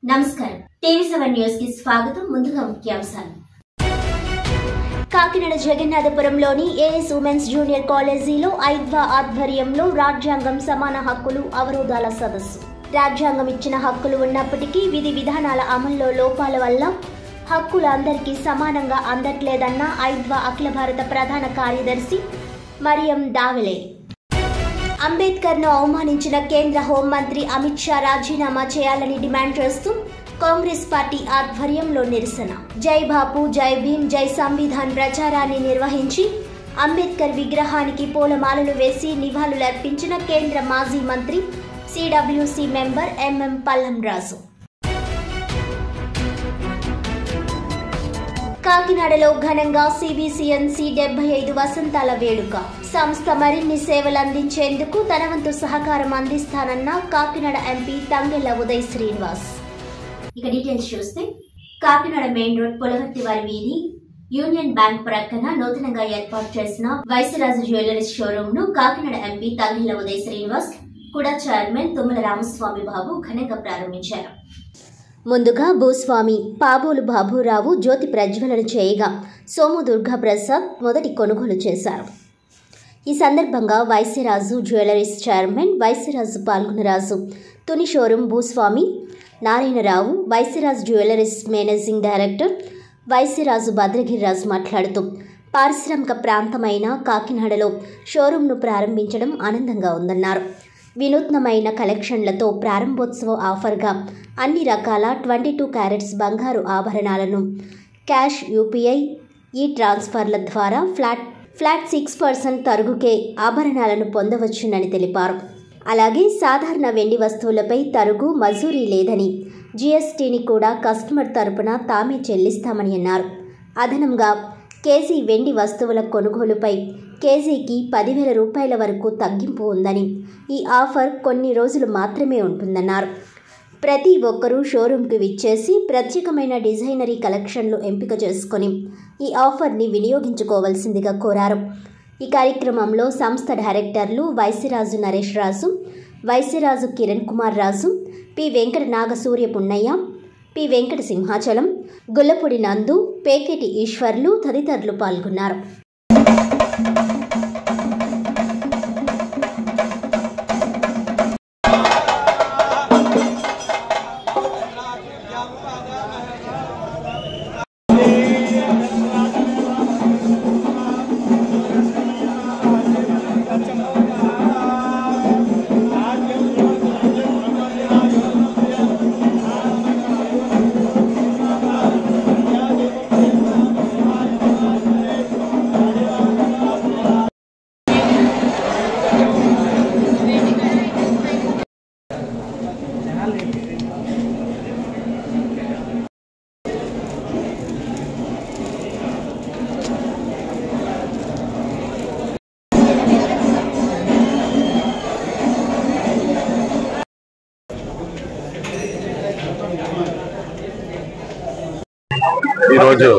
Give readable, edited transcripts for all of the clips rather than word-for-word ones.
నమస్కారం టీవీ7 న్యూస్ కి స్వాగతం. ముందుగా ముఖ్యాంశాలు. కాకినాడ జగన్నాథపురంలోని ఏఎస్ ఉమెన్స్ జూనియర్ కాలేజీలో ఐద్వా ఆధ్వర్యంలో రాజ్యాంగం సమాన హక్కులు అవరోధాల సదస్సు. రాజ్యాంగం ఇచ్చిన హక్కులు ఉన్నప్పటికీ విధి విధానాల అమల్లో లోపాల వల్ల హక్కులు అందరికీ సమానంగా అందట్లేదన్న ఐద్వా అఖిల భారత ప్రధాన కార్యదర్శి మరియం దావెలే. అంబేద్కర్ను అవమానించిన కేంద్ర హోంమంత్రి అమిత్ షా రాజీనామా చేయాలని డిమాండ్ చేస్తూ కాంగ్రెస్ పార్టీ ఆధ్వర్యంలో నిరసన. జై బాపు, జై భీమ్, జై సంవిధాన్ ప్రచారాన్ని నిర్వహించి అంబేద్కర్ విగ్రహానికి పూలమాలలు వేసి నివాళులర్పించిన కేంద్ర మాజీ మంత్రి సిడబ్ల్యూసి మెంబర్ ఎంఎం పల్లంరాజు. కాకినాడలో ఘనంగా సిబిసిఎన్సి 75 వసంతాల వేడుక. సంస్థ మరిన్ని సేవలు అందించేందుకు తన వంతు సహకారం అందిస్తానన్న కాకినాడ ఎంపీ తంగెళ్ల ఉదయ్ శ్రీనివాస్. ఇక డీటెయిల్స్ చూస్తే, కాకినాడ మెయిన్ రోడ్ పులవర్తివారి వీధి యూనియన్ బ్యాంక్ ప్రక్కన నూతనంగా ఏర్పాటు చేసిన వైసరాజు జ్యువెలరీస్ షోరూమ్ ను కాకినాడ ఎంపీ తంగెళ్ల ఉదయ్ శ్రీనివాస్ కూడా చైర్మన్ తుమ్మల రామస్వామి బాబు ఘనంగా ప్రారంభించారు. ముందుగా భూస్వామి పాబోలు బాబురావు జ్యోతి ప్రజ్వలన చేయగా సోము దుర్గా ప్రసాద్ మొదటి కొనుగోలు చేశారు. ఈ సందర్భంగా Vaisaraju jewelleries chairman Vaisaraju Palgonaraju, Tuni showroom భూస్వామి Narayanarao, Vaisaraju jewelleries managing director Vaisaraju Bhadragiriraju మాట్లాడుతూ పారిశ్రామిక ప్రాంతమైన కాకినాడలో షోరూంను ప్రారంభించడం ఆనందంగా ఉందన్నారు. వినూత్నమైన కలెక్షన్లతో ప్రారంభోత్సవ ఆఫర్గా అన్ని రకాల 22 క్యారెట్స్ బంగారు ఆభరణాలను క్యాష్, యూపీఐ, ఈ ట్రాన్స్ఫర్ల ద్వారా ఫ్లాట్ 6% తరుగుకే ఆభరణాలను పొందవచ్చునని తెలిపారు. అలాగే సాధారణ వెండి వస్తువులపై తరుగు, మజూరీ లేదని, జీఎస్టీని కూడా కస్టమర్ తరపున తామే చెల్లిస్తామని అన్నారు. అదనంగా కేజీ వెండి వస్తువుల కొనుగోలుపై కేజీకి 10,000 రూపాయల వరకు తగ్గింపు ఉందని, ఈ ఆఫర్ కొన్ని రోజులు మాత్రమే ఉంటుందన్నారు. ప్రతి ఒక్కరూ షోరూంకి విచ్చేసి ప్రత్యేకమైన డిజైనరీ కలెక్షన్లు ఎంపిక చేసుకొని ఈ ఆఫర్ని వినియోగించుకోవాల్సిందిగా కోరారు. ఈ కార్యక్రమంలో సంస్థ డైరెక్టర్లు వైసరాజు నరేష్ రాజు, వైసరాజు కిరణ్ కుమార్ రాజు, పి వెంకట నాగసూర్య పున్నయ్య, పి వెంకట సింహాచలం, గుల్లపూడి నందు, పేకేటి ఈశ్వర్లు తదితరులు పాల్గొన్నారు. ఈరోజు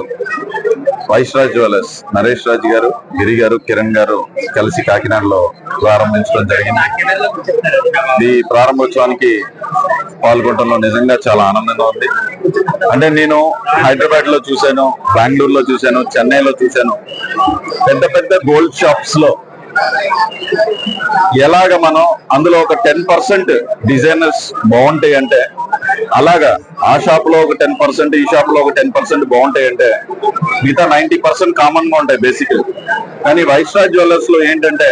వైసరాజ్ జ్యువెలర్స్ నరేష్ రాజు గారు, గిరి గారు, కిరణ్ గారు కలిసి కాకినాడలో ప్రారంభించడం జరిగింది. ఈ ప్రారంభోత్సవానికి పాల్గొనడంలో నిజంగా చాలా ఆనందంగా ఉంది. అంటే నేను హైదరాబాద్ లో చూశాను, బెంగళూరులో చూశాను, చెన్నైలో చూశాను. పెద్ద పెద్ద గోల్డ్ షాప్స్ లో ఎలాగ మనం అందులో ఒక 10% డిజైనర్స్ బాగుంటాయి అంటే, అలాగా ఆ షాప్ లో ఒక 10%, ఈ షాప్ లో ఒక 10% బాగుంటాయి అంటే మిగతా 90% కామన్ గా ఉంటాయి బేసికల్. కానీ వైసరాజ్ జ్యువెలర్స్ లో ఏంటంటే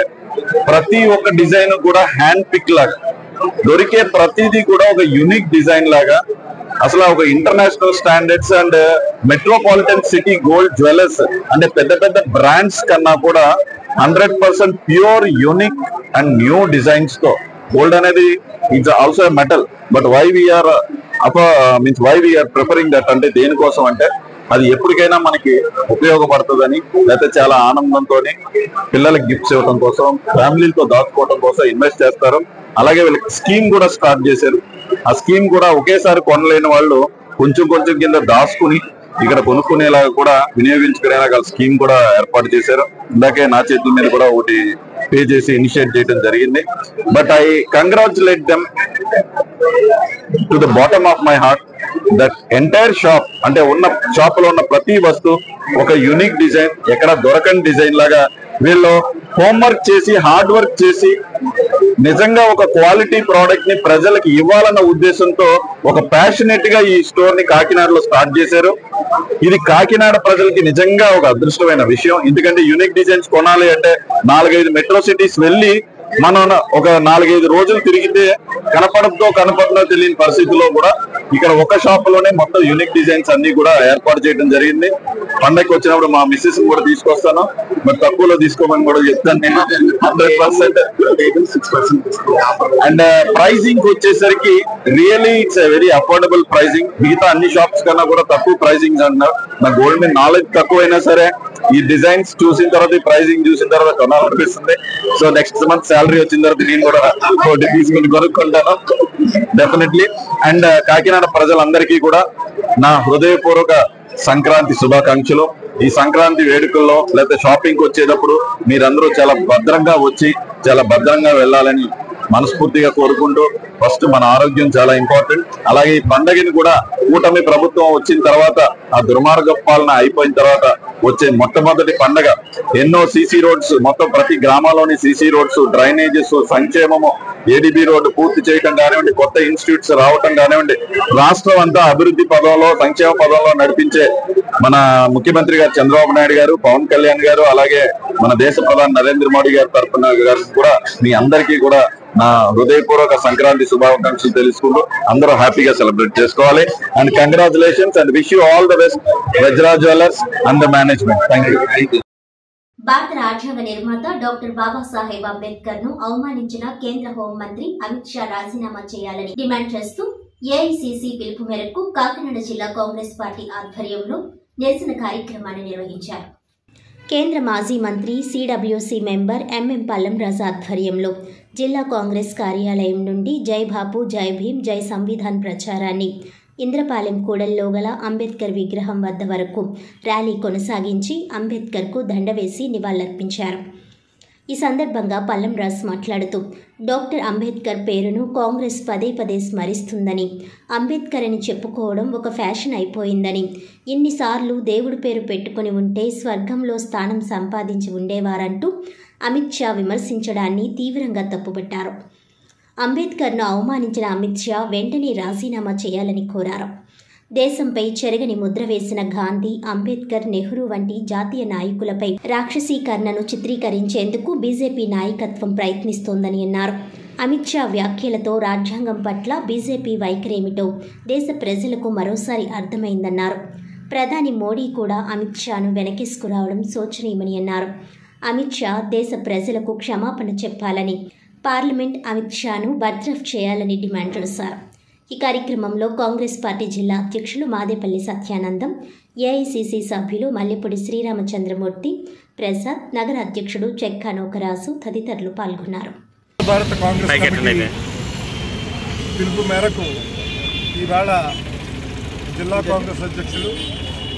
ప్రతి ఒక్క డిజైన్ కూడా హ్యాండ్ పిక్ లాగా దొరికే, ప్రతిదీ కూడా ఒక యూనిక్ డిజైన్ లాగా, అసలు ఒక international standards and metropolitan city gold jewellers అంటే పెద్ద పెద్ద బ్రాండ్స్ కన్నా కూడా 100% pure, unique and new designs తో. గోల్డ్ అనేది it's also metal, but why we are preferring that అంటే దేనికోసం అంటే అది ఎప్పటికైనా మనకి ఉపయోగపడుతుందని, లేకపోతే చాలా ఆనందంతో పిల్లలకి గిఫ్ట్స్ ఇవ్వడం కోసం, ఫ్యామిలీలతో దాచుకోవడం కోసం ఇన్వెస్ట్ చేస్తారు. అలాగే వీళ్ళకి స్కీమ్ కూడా స్టార్ట్ చేశారు. ఆ స్కీమ్ కూడా ఒకేసారి కొనలేని వాళ్ళు కొంచెం కొంచెం కింద దాచుకుని ఇక్కడ కొనుక్కునేలాగా కూడా వినియోగించుకునేలాగా స్కీమ్ కూడా ఏర్పాటు చేశారు. ఇందాకే నా చేతుల మీద కూడా ఒకటి పే చేసి ఇనిషియేట్ చేయడం జరిగింది. But I congratulate them to the bottom of my heart that entire shop అంటే ఉన్న షాప్ లో ఉన్న ప్రతి వస్తువు ఒక యూనిక్ డిజైన్, ఎక్కడ దొరకని డిజైన్ లాగా వీళ్ళు హోంవర్క్ చేసి హార్డ్ వర్క్ చేసి నిజంగా ఒక క్వాలిటీ ప్రోడక్ట్ ని ప్రజలకు ఇవ్వాలన్న ఉద్దేశంతో ఒక ప్యాషనేట్ గా ఈ స్టోర్ ని కాకినాడలో స్టార్ట్ చేశారు. ఇది కాకినాడ ప్రజలకి నిజంగా ఒక అదృష్టమైన విషయం. ఎందుకంటే యూనిక్ డిజైన్స్ కొనాలి అంటే 4-5 మెట్రో సిటీస్ వెళ్ళి మనం ఒక 4-5 రోజులు తిరిగితే కనపడదో తెలియని పరిస్థితిలో కూడా ఇక్కడ ఒక షాప్ లోనే మొత్తం యూనిక్ డిజైన్స్ అన్ని కూడా ఏర్పాటు చేయడం జరిగింది. పండగకి వచ్చినప్పుడు మా మిస్సెస్ కూడా తీసుకొస్తాను, మరి తక్కువలో తీసుకోమని కూడా చెప్తాను నేను. 100%. అండ్ ప్రైజింగ్ వచ్చేసరికి really it's very affordable pricing. మిగతా అన్ని షాప్స్ కన్నా కూడా తక్కువ ప్రైజింగ్ అంటున్నారు. నా గోల్డ్ మీద నాలెడ్జ్ తక్కువైనా సరే ఈ డిజైన్స్ చూసిన తర్వాత ఈ ప్రైజింగ్ చూసిన తర్వాత కొనాలనిపిస్తుంది. సో నెక్స్ట్ మంత్ శాలరీ వచ్చిన తర్వాత నేను కూడా తీసుకుని కొనుక్కుంటాను డెఫినెట్లీ. అండ్ కాకినాడ ప్రజలందరికీ కూడా నా హృదయపూర్వక సంక్రాంతి శుభాకాంక్షలు. ఈ సంక్రాంతి వేడుకల్లో లేకపోతే షాపింగ్ వచ్చేటప్పుడు మీరందరూ చాలా భద్రంగా వచ్చి చాలా భద్రంగా వెళ్ళాలని మనస్ఫూర్తిగా కోరుకుంటూ, ఫస్ట్ మన ఆరోగ్యం చాలా ఇంపార్టెంట్. అలాగే ఈ పండగని కూడా కూటమి ప్రభుత్వం వచ్చిన తర్వాత, ఆ దుర్మార్గ పాలన అయిపోయిన తర్వాత వచ్చే మొట్టమొదటి పండగ. ఎన్నో సీసీ రోడ్స్, మొత్తం ప్రతి గ్రామాల్లోని సీసీ రోడ్స్, డ్రైనేజెస్, సంక్షేమము, ఏడీబీ రోడ్డు పూర్తి చేయడం కానివ్వండి, కొత్త ఇన్స్టిట్యూట్స్ రావటం కానివ్వండి, రాష్ట్రం అంతా అభివృద్ధి పదంలో సంక్షేమ పదంలో నడిపించే మన ముఖ్యమంత్రి గారు చంద్రబాబు నాయుడు గారు, పవన్ కళ్యాణ్ గారు, అలాగే మన దేశ ప్రధాని నరేంద్ర మోడీ గారి తరఫున కూడా మీ అందరికీ కూడా నా హృదయపూర్వక సంక్రాంతి శుభాకాంక్షలు తెలుసుకుంటూ అందరూ హ్యాపీగా సెలబ్రేట్ చేసుకోవాలి. And congratulations and wish you all the best Vajra jewellers and the management. Thank you. భారత రాజ్యాంగ నిర్మాత డాక్టర్ బాబాసాహెబ్ అంబేద్కర్ ను అవమానించిన కేంద్ర హోంమంత్రి అమిత్ షా రాజీనామా చేయాలని డిమాండ్ చేస్తూ ఏఐసీసీ పిలుపు మేరకు కాకినాడ జిల్లా కాంగ్రెస్ పార్టీ ఆధ్వర్యంలో నిరసన కార్యక్రమాన్ని నిర్వహించారు. కేంద్ర మాజీ మంత్రి సిడబ్ల్యూసీ మెంబర్ ఎంఎం పల్లం రాజు ఆధ్వర్యంలో జిల్లా కాంగ్రెస్ కార్యాలయం నుండి జై బాపు జై భీమ్ జై సంవిధాన్ ప్రచారాన్ని ఇంద్రపాలెం కూడల్లో గల అంబేద్కర్ విగ్రహం వద్ద వరకు ర్యాలీ కొనసాగించి అంబేద్కర్కు దండ వేసి నివాళులర్పించారు. ఈ సందర్భంగా పల్లం రాజు మాట్లాడుతూ డాక్టర్ అంబేద్కర్ పేరును కాంగ్రెస్ పదే స్మరిస్తుందని, అంబేద్కర్ అని చెప్పుకోవడం ఒక ఫ్యాషన్ అయిపోయిందని, ఇన్నిసార్లు దేవుడి పేరు పెట్టుకుని ఉంటే స్వర్గంలో స్థానం సంపాదించి ఉండేవారంటూ అమిత్ షా విమర్శించడాన్ని తీవ్రంగా తప్పుపట్టారు. అంబేద్కర్ను అవమానించిన అమిత్ షా వెంటనే రాజీనామా చేయాలని కోరారు. దేశంపై చెరగని ముద్ర వేసిన గాంధీ, అంబేద్కర్, నెహ్రూ వంటి జాతీయ నాయకులపై రాక్షసీకరణను చిత్రీకరించేందుకు బీజేపీ నాయకత్వం ప్రయత్నిస్తోందని అన్నారు. అమిత్ షా వ్యాఖ్యలతో రాజ్యాంగం పట్ల బీజేపీ వైఖరేమిటో దేశ ప్రజలకు మరోసారి అర్థమైందన్నారు. ప్రధాని మోడీ కూడా అమిత్ షాను వెనకేసుకురావడం శోచనీయమని అన్నారు. అమిత్ షా దేశ ప్రజలకు క్షమాపణ చెప్పాలని, పార్లమెంట్ అమిత్ షాను బర్తరఫ్ చేయాలని డిమాండ్ చేశారు. ఈ కార్యక్రమంలో కాంగ్రెస్ పార్టీ జిల్లా అధ్యక్షులు మాదేపల్లి సత్యానందం, ఏఐసీసీ సభ్యులు మల్లెపూడి శ్రీరామచంద్రమూర్తి, ప్రసాద్, నగర అధ్యక్షుడు చెక్కా నౌకరాసు తదితరులు పాల్గొన్నారు. భారత కాంగ్రెస్ కమిటీ పిలుపు మేరకు ఈవేళ జిల్లా కాంగ్రెస్ అధ్యక్షులు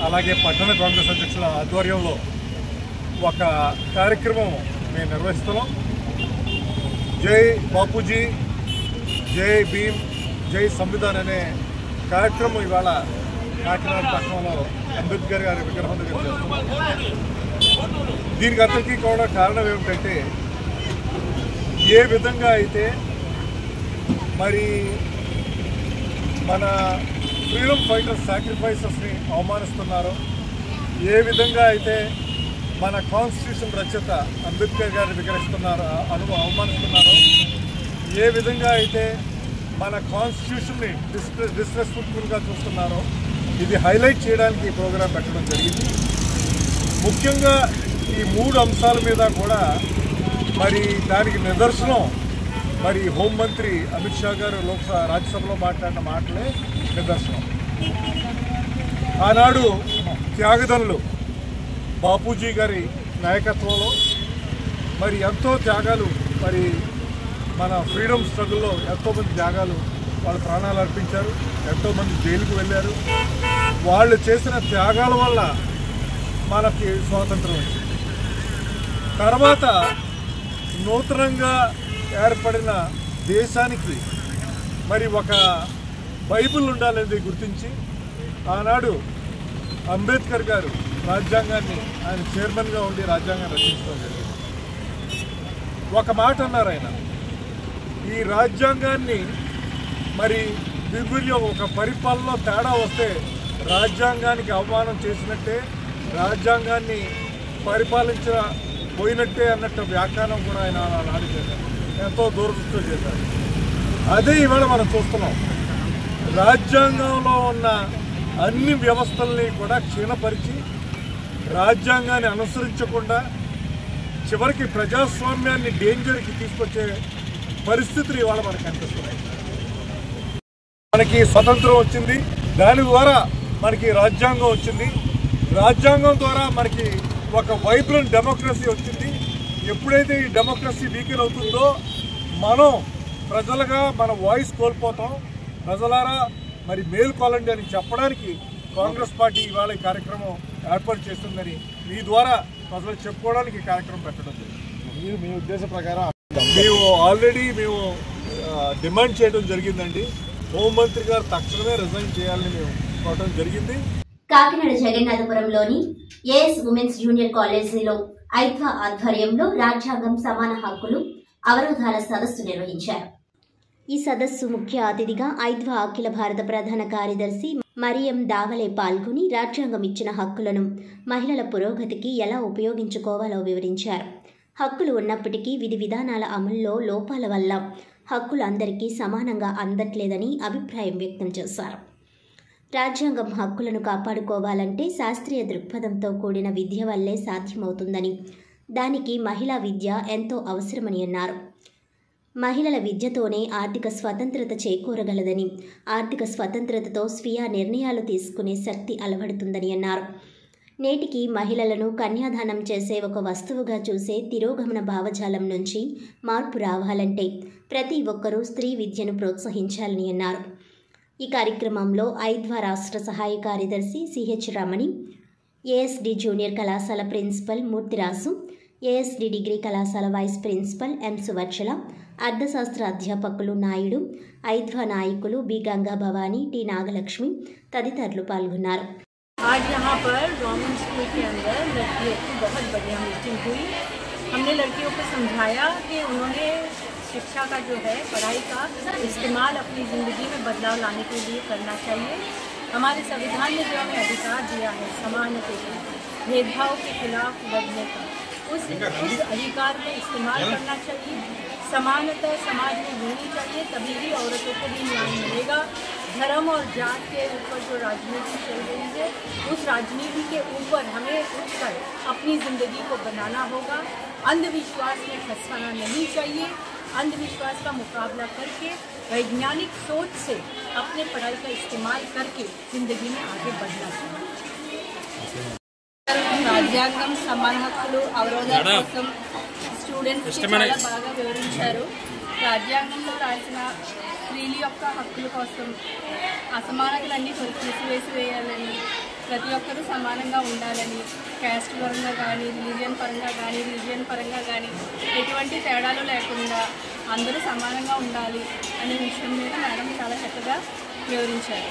అలాగే పట్టణ కాంగ్రెస్ అధ్యక్షుల ఆధ్వర్యంలో ఒక కార్యక్రమం మేము నిర్వహిస్తున్నాం. జై బాపూజీ జై భీమ్ జై సంవిధాన్ అనే కార్యక్రమం ఇవాళ కాకినాడ పట్టణంలో అంబేద్కర్ గారి విగ్రహం దగ్గర చేస్తున్నాం. దీనికి అందరికీ కూడా కారణం ఏమిటంటే, ఏ విధంగా అయితే మరి మన ఫ్రీడమ్ ఫైటర్స్ సాక్రిఫైసెస్ని అవమానిస్తున్నారో, ఏ విధంగా అయితే మన కాన్స్టిట్యూషన్ రచయిత అంబేద్కర్ గారిని విగ్రహిస్తున్నారో అవమానిస్తున్నారో, ఏ విధంగా అయితే మన కాన్స్టిట్యూషన్ని డిస్రెస్పెక్ట్ఫుల్గా చూస్తున్నారో, ఇది హైలైట్ చేయడానికి ఈ ప్రోగ్రాం పెట్టడం జరిగింది. ముఖ్యంగా ఈ 3 అంశాల మీద కూడా మరి దానికి నిదర్శనం మరి హోంమంత్రి అమిత్ షా గారు రాజ్యసభలో మాట్లాడిన మాటలే నిదర్శనం. ఆనాడు త్యాగదనులు బాపూజీ గారి నాయకత్వంలో మరి ఎంతో త్యాగాలు, మరి మన ఫ్రీడమ్ స్ట్రగుల్లో ఎంతోమంది త్యాగాలు, వాళ్ళ ప్రాణాలు అర్పించారు, ఎంతోమంది జైలుకు వెళ్ళారు. వాళ్ళు చేసిన త్యాగాల వల్ల మనకి స్వాతంత్రం వచ్చింది. తర్వాత నూతనంగా ఏర్పడిన దేశానికి మరి ఒక బైబిల్ ఉండాలనేది గుర్తించి ఆనాడు అంబేద్కర్ గారు రాజ్యాంగాన్ని ఆయన చైర్మన్గా ఉండి రాజ్యాంగాన్ని రచించడం జరిగింది. ఒక మాట అన్నారు ఆయన, ఈ రాజ్యాంగాన్ని మరి దుర్వినియోగం ఒక పరిపాలనలో తేడా వస్తే రాజ్యాంగానికి అవమానం చేసినట్టే, రాజ్యాంగాన్ని పరిపాలించబోయినట్టే అన్నట్టు వ్యాఖ్యానం కూడా ఆయన నాడు చేశారు. ఎంతో దూరదృష్టితో చేశారు. అదే ఇవాళ మనం చూస్తున్నాం. రాజ్యాంగంలో ఉన్న అన్ని వ్యవస్థల్ని కూడా క్షీణపరిచి రాజ్యాంగాన్ని అనుసరించకుండా చివరికి ప్రజాస్వామ్యాన్ని డేంజర్కి తీసుకొచ్చే పరిస్థితులు ఇవాళ మనకు కనిపిస్తున్నాయి. మనకి స్వతంత్రం వచ్చింది, దాని ద్వారా మనకి రాజ్యాంగం వచ్చింది, రాజ్యాంగం ద్వారా మనకి ఒక వైబ్రెంట్ డెమోక్రసీ వచ్చింది. ఎప్పుడైతే ఈ డెమోక్రసీ వీకెన్ అవుతుందో మనం ప్రజలుగా మన వాయిస్ కోల్పోతాం. ప్రజలారా మరి మేల్కొలండి అని చెప్పడానికి కాంగ్రెస్ పార్టీ ఇవాళ ఈ కార్యక్రమం ఏర్పాటు చేస్తుందని మీ ద్వారా ప్రజలు చెప్పుకోవడానికి ఈ కార్యక్రమం పెట్టడం జరిగింది. మీ ఉద్దేశం ప్రకారం మేము ఆల్రెడీ డిమాండ్ చేయడం జరిగిందండి. హోంమంత్రి గారు తక్షణమే రిజైన్ చేయాలని మేము కోరడం జరిగింది. కాకినాడ జగన్నాథపురంలోని ఏఎస్ ఉమెన్స్ జూనియర్ కాలేజీలో ఐద్వా ఆధ్వర్యంలో రాజ్యాంగం సమాన హక్కులు అవరోధాల సదస్సు నిర్వహించారు. ఈ సదస్సు ముఖ్య అతిథిగా ఐద్వా అఖిల భారత ప్రధాన కార్యదర్శి మరియం దావలే పాల్గొని రాజ్యాంగం ఇచ్చిన హక్కులను మహిళల పురోగతికి ఎలా ఉపయోగించుకోవాలో వివరించారు. హక్కులు ఉన్నప్పటికీ విధి విధానాల అమల్లో లోపాల వల్ల హక్కులు అందరికీ సమానంగా అందట్లేదని అభిప్రాయం వ్యక్తం చేశారు. రాజ్యాంగం హక్కులను కాపాడుకోవాలంటే శాస్త్రీయ దృక్పథంతో కూడిన విద్య వల్లే సాధ్యమవుతుందని, దానికి మహిళా విద్య ఎంతో అవసరమని అన్నారు. మహిళల విద్యతోనే ఆర్థిక స్వతంత్రత చేకూరగలదని, ఆర్థిక స్వతంత్రతతో స్వీయ నిర్ణయాలు తీసుకునే శక్తి అలవడుతుందని అన్నారు. నేటికి మహిళలను కన్యాదానం చేసే ఒక వస్తువుగా చూసే తిరోగమన భావజాలం నుంచి మార్పు రావాలంటే ప్రతి ఒక్కరూ స్త్రీ విద్యను ప్రోత్సహించాలని అన్నారు. ఈ కార్యక్రమంలో ఐద్వా రాష్ట్ర సహాయ కార్యదర్శి సిహెచ్ రమణి, ఏఎస్డి జూనియర్ కళాశాల ప్రిన్సిపల్ మూర్తిరాసు, ఏఎస్డి డిగ్రీ కళాశాల వైస్ ప్రిన్సిపల్ ఎం సువర్చల, అర్థశాస్త్ర అధ్యాపకులు నాయుడు, ఐద్వా నాయకులు బి గంగా భవానీ, టి నాగలక్ష్మి తదితరులు పాల్గొన్నారు. आज यहाँ पर गवर्नमेंट स्कूल के अंदर लड़कियों की बहुत बढ़िया मीटिंग हुई। हमने लड़कियों को समझाया कि उन्होंने शिक्षा का जो है, पढ़ाई का इस्तेमाल अपनी ज़िंदगी में बदलाव लाने के लिए करना चाहिए। हमारे संविधान ने जो हमें अधिकार दिया है समानता का, भेदभाव के खिलाफ लड़ने का, उस अधिकार का इस्तेमाल करना चाहिए। समानता समाज में होनी चाहिए, तभी ही औरतों को भी न्याय मिलेगा। धर्म और जात के ऊपर जो राजनीति चल रही है, उस राजनीति के ऊपर हमें उठकर अपनी ज़िंदगी को बनाना होगा। अंधविश्वास में फंसना नहीं चाहिए। अंधविश्वास का मुकाबला करके वैज्ञानिक सोच से अपने पढ़ाई का इस्तेमाल करके ज़िंदगी में आगे बढ़ना चाहिए। రాజ్యాంగం సమాన హక్కులు అవరోధాల కోసం స్టూడెంట్స్ చాలా బాగా వివరించారు. రాజ్యాంగంలో రాసిన స్త్రీల యొక్క హక్కుల కోసం అసమానతలన్నీ తీసివేయాలని, ప్రతి ఒక్కరూ సమానంగా ఉండాలని, క్యాస్ట్ పరంగా కానీ రిలీజియన్ పరంగా కానీ ఎటువంటి తేడాలు లేకుండా అందరూ సమానంగా ఉండాలి అనే విషయం మీద మేడం చాలా చక్కగా వివరించారు.